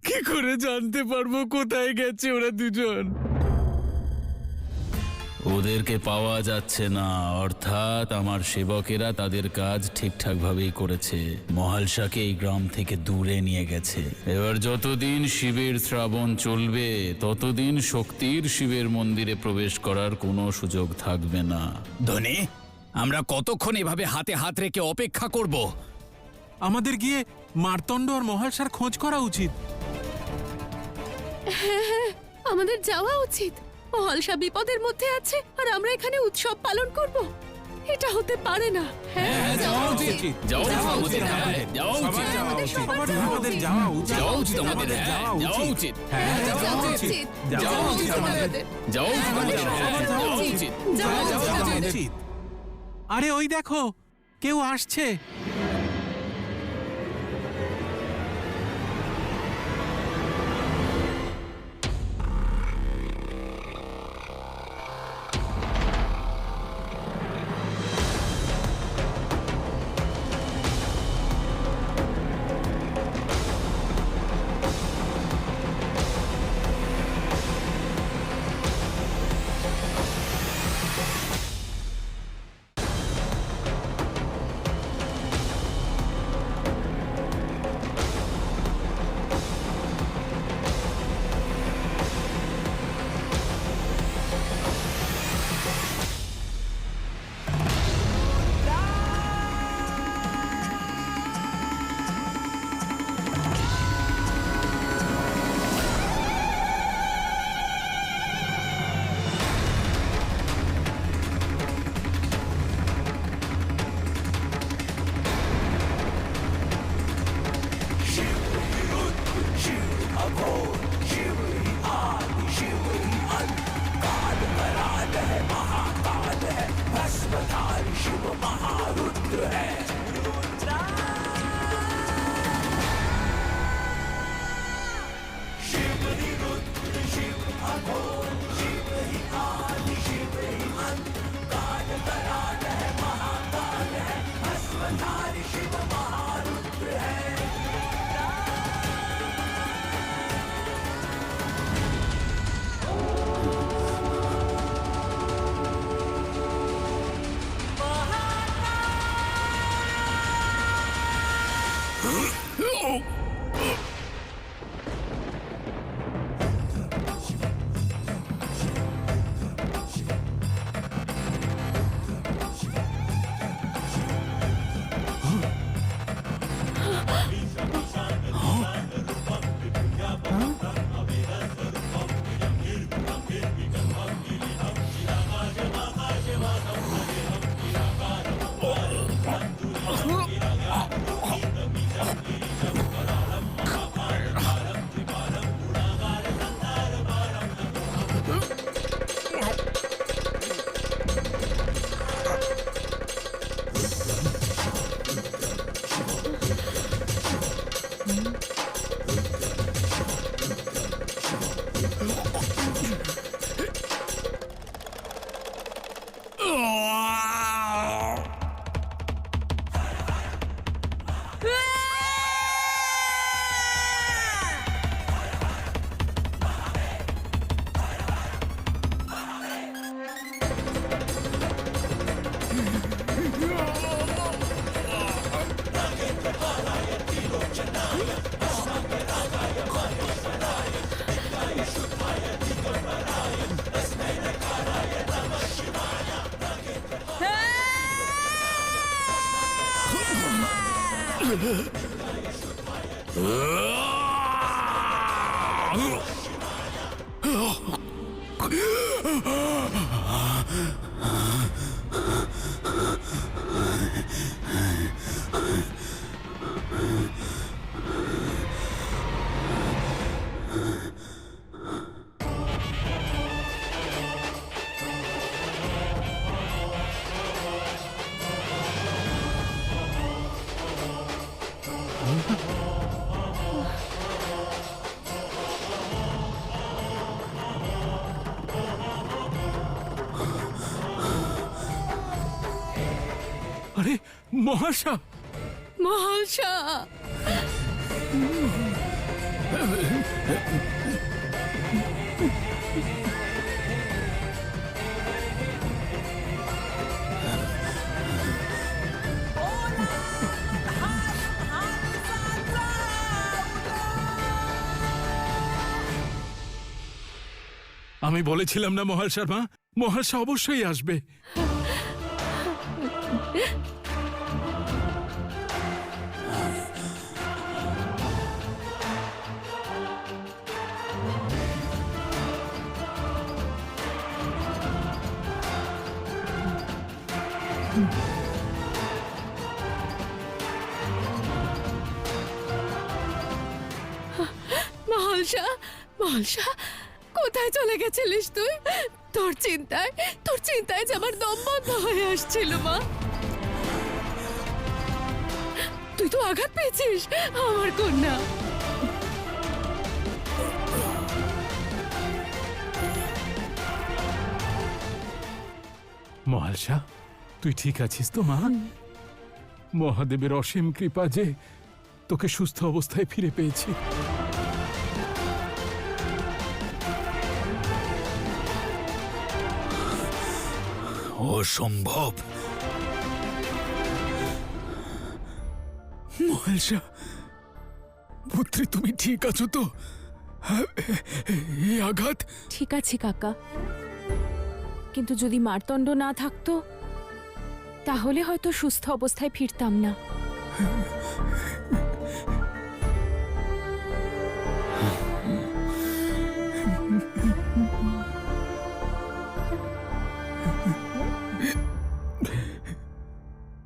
কি করে জানতে পারবো কোথায় গেছে ওরা দুজন? ওদেরকে পাওয়া যাচ্ছে না, অর্থাৎ আমার সেবকেরা তাদের কাজ ঠিকঠাক ভাবেই করেছে। মহালসাকে এই গ্রাম থেকে দূরে নিয়ে গেছে। এবার যতদিন শিবের শ্রাবণ চলবে ততদিন শক্তির শিবের মন্দিরে প্রবেশ করার কোনো সুযোগ থাকবে না। ধনে, আমরা কতক্ষণ এভাবে হাতে হাত রেখে অপেক্ষা করব? আমাদের গিয়ে মার্তণ্ড আর মহালসার খোঁজ করা উচিত। আমাদের যাওয়া উচিত। মহালসা বিপদের মধ্যে আছে আর আমরা এখানে উৎসব পালন করব। এটা হতে পারে না। হ্যাঁ, যাওয়া উচিত। যাওয়া উচিত। হ্যাঁ, যাওয়া উচিত। আমাদের যাওয়া উচিত। যাওয়া উচিত আমাদের। হ্যাঁ, যাওয়া উচিত। হ্যাঁ, যাওয়া উচিত। যাওয়া উচিত আমাদের। যাওয়া উচিত আমাদের। হ্যাঁ, যাওয়া উচিত। যাওয়া উচিত। আরে ওই দেখো, কেউ আসছে। আরে মহাশা, মহালসা, আমি বলেছিলাম না মহালসার মা, মহালসা অবশ্যই আসবে। মহালসা, মহালসা, কোথায় চলে গেছিলিস তুই? তোর চিন্তায় যে আমার দম বন্ধ হয়ে আসছিল মা। তুই তো আঘাত পেয়েছিস আমার কন্যা। মহালসা, তুই ঠিক আছিস তো মা? মহাদেবের অসীম কৃপা যে তোকে সুস্থ অবস্থায় ফিরে পেয়েছি। অসম্ভব। মহালসা, পুত্রী তুমি ঠিক আছো তো? এই আঘাত? ঠিক আছে কাকা, কিন্তু যদি মারতণ্ড না থাকতো তাহলে হয়তো সুস্থ অবস্থায় ফিরতাম না।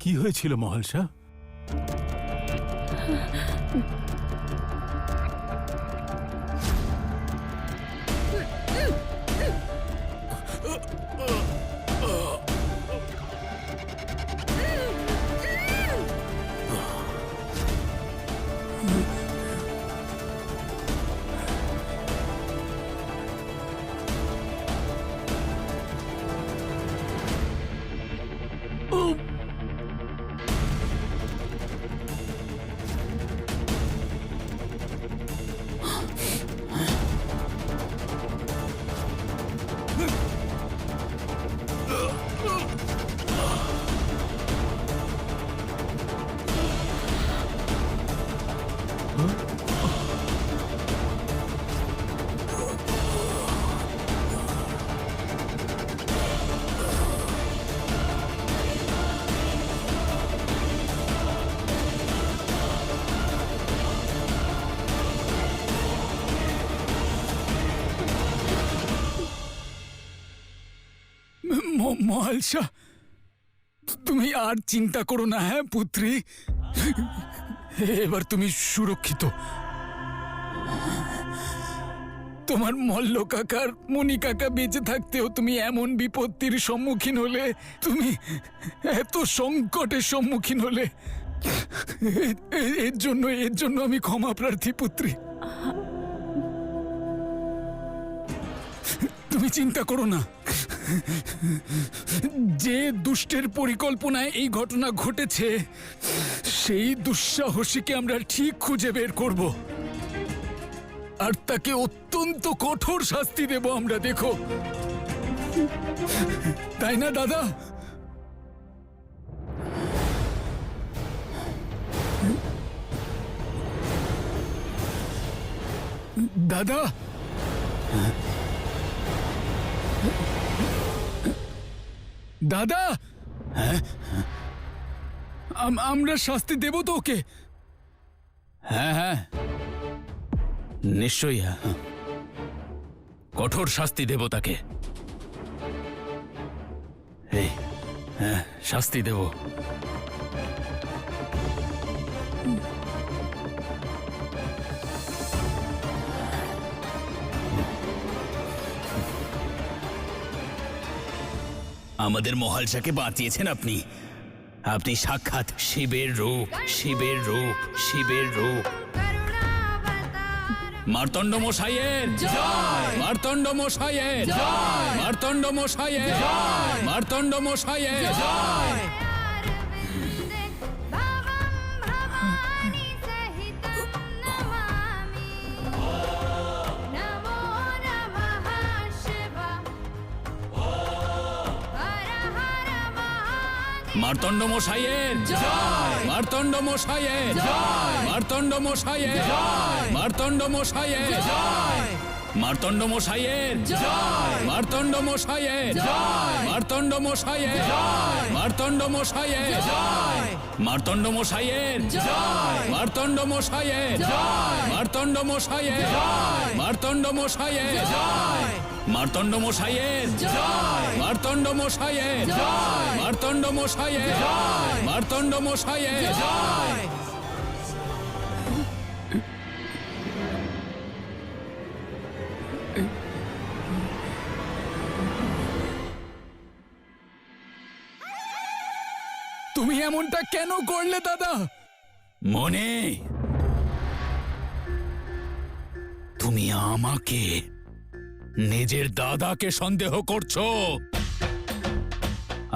কি হয়েছিল মহালসা? মহালসা, তুমি আর চিন্তা করো না। হ্যাঁ পুত্রী, এবার তুমি সুরক্ষিত। তোমার মল্ল কাকার মণি কাকা বেঁচে থাকতেও তুমি এমন বিপত্তির সম্মুখীন হলে, তুমি এত সংকটের সম্মুখীন হলে, এর জন্য আমি ক্ষমা প্রার্থী পুত্রী। তুমি চিন্তা করো না। যে দুষ্টের পরিকল্পনায় এই ঘটনা ঘটেছে, সেই দুঃসাহসীকে আমরা ঠিক খুঁজে বের করব আর তাকে অত্যন্ত কঠোর শাস্তি দেব আমরা, দেখো। তাই না দাদা? দাদা, দাদা, আমরা শাস্তি দেব তো ওকে? হ্যাঁ হ্যাঁ, নিশ্চয়ই। হ্যাঁ, কঠোর শাস্তি দেব তাকে। এই, হ্যাঁ, শাস্তি দেব। আমাদের মহালসাকে বাঁচিয়েছেন আপনি। আপনি সাক্ষাৎ শিবের রূপ, শিবের রূপ, শিবের রূপ। মার্তণ্ড মশাইয়ের জয়, মার্তণ্ড মশাইয়ের জয়, মার্তণ্ড মশাইয়ের জয়, মার্তণ্ড মশাইয়ের জয়। মার্তণ্ড মশাইয়ের মার্তণ্ড মশাইয়ের মার্তণ্ড মশাইয়ের মার্তণ্ড মশাইয়ের মার্তণ্ড মশাইয়ের মার্তণ্ড মশাইয়ের মার্তণ্ড মশাইয়ের মার্তণ্ড মশাইয়ের মার্তণ্ড মশাইয়ের মার্তণ্ড মশাইয়ের মার্তণ্ড মশাইয়ের মার্তণ্ড মশাইয়ের মার্তণ্ড মশাইয়ের মার্তণ্ড মশাইয়ের মার্তণ্ড মশাইয়ের মার্তণ্ড মশাইয়ের তুমি এমনটা কেন করলে দাদা? মনে, তুমি আমাকে নিজের দাদাকে সন্দেহ করছো?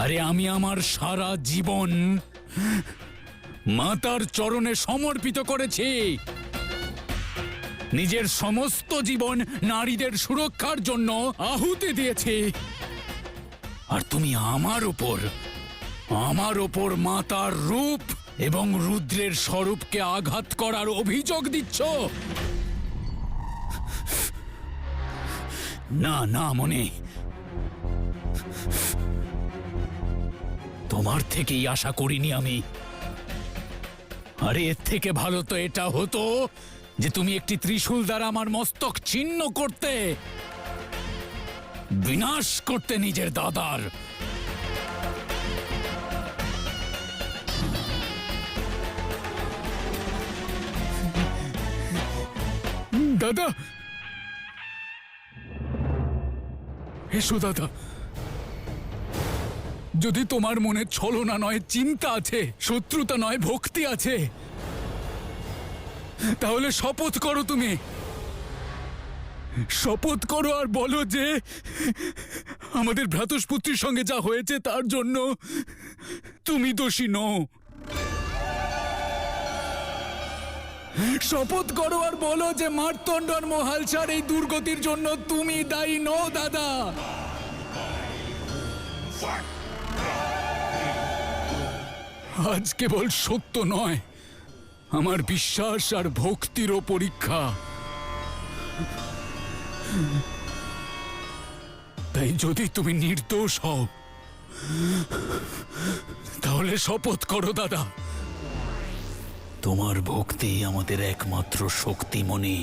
আরে আমি আমার সারা জীবন মাতার চরণে সমর্পিত করেছি। নিজের সমস্ত জীবন নারীদের সুরক্ষার জন্য আহুতি দিয়েছি। আর তুমি আমার ওপর মাতার রূপ এবং রুদ্রের স্বরূপকে আঘাত করার অভিযোগ দিচ্ছ? না না মনে, তোমার থেকেই আশা করিনি আমি। আরে এর থেকে ভালো তো এটা হতো যে তুমি একটি ত্রিশূল দ্বারা আমার মস্তক ছিন্ন করতে, বিনাশ করতে নিজের দাদার। দাদা, এসো দাদা। যদি তোমার মনে ছলনা নয় চিন্তা আছে, শত্রুতা নয় ভক্তি আছে, তাহলে শপথ করো। তুমি শপথ করো আর বলো যে আমাদের ভ্রাতুষ্পুত্রীর সঙ্গে যা হয়েছে তার জন্য তুমি দোষী নও। শপথ করো আর বলো যে মার্তণ্ড আর মহালসার এই দুর্গতির জন্য তুমি দায়ী নও দাদা। আজ কেবল সত্য নয়, আমার বিশ্বাস আর ভক্তিরও পরীক্ষা। তাই যদি তুমি নির্দোষ হও তাহলে শপথ করো দাদা। তোমার ভক্তি আমাদের একমাত্র শক্তি মনি।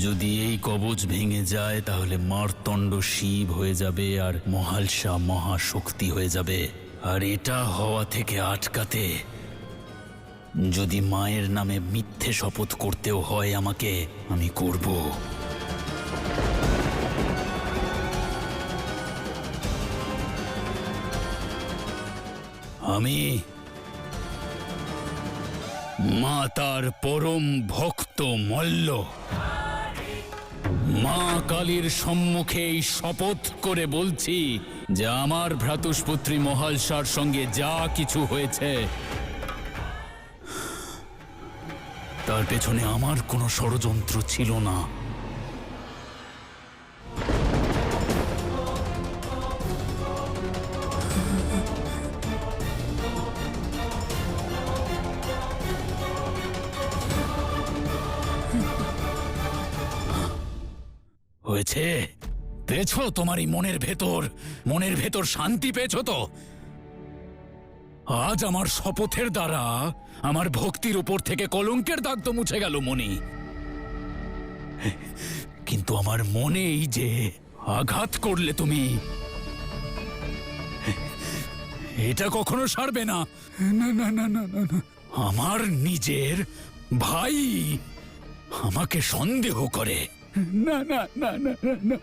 যদি এই কবচ ভেঙে যায় তাহলে মার্তণ্ড শিব হয়ে যাবে আর মহালসা মহাশক্তি হয়ে যাবে। আর এটা হওয়া থেকে আটকাতে যদি মায়ের নামে মিথ্যে শপথ করতেও হয় আমাকে, আমি করব। আমি মাতার পরম ভক্ত মল্ল মা কালীর সম্মুখে এই শপথ করে বলছি যে আমার ভ্রাতুষ্পুত্রী মহালসার সঙ্গে যা কিছু হয়েছে তার পেছনে আমার কোনো ষড়যন্ত্র ছিল না। হয়েছে? পেয়েছো তোমার এই মনের ভেতর শান্তি পেয়েছো তো? আজ আমার শপথের দ্বারা আমার ভক্তির উপর থেকে কলঙ্কের দাগ তো মুছে গেল মনি। কিন্তু আমার মনেই যে আঘাত করলে তুমি, এটা কখনো সারবে না। না না না না না না, আমার নিজের ভাই আমাকে সন্দেহ করে। না না না না না।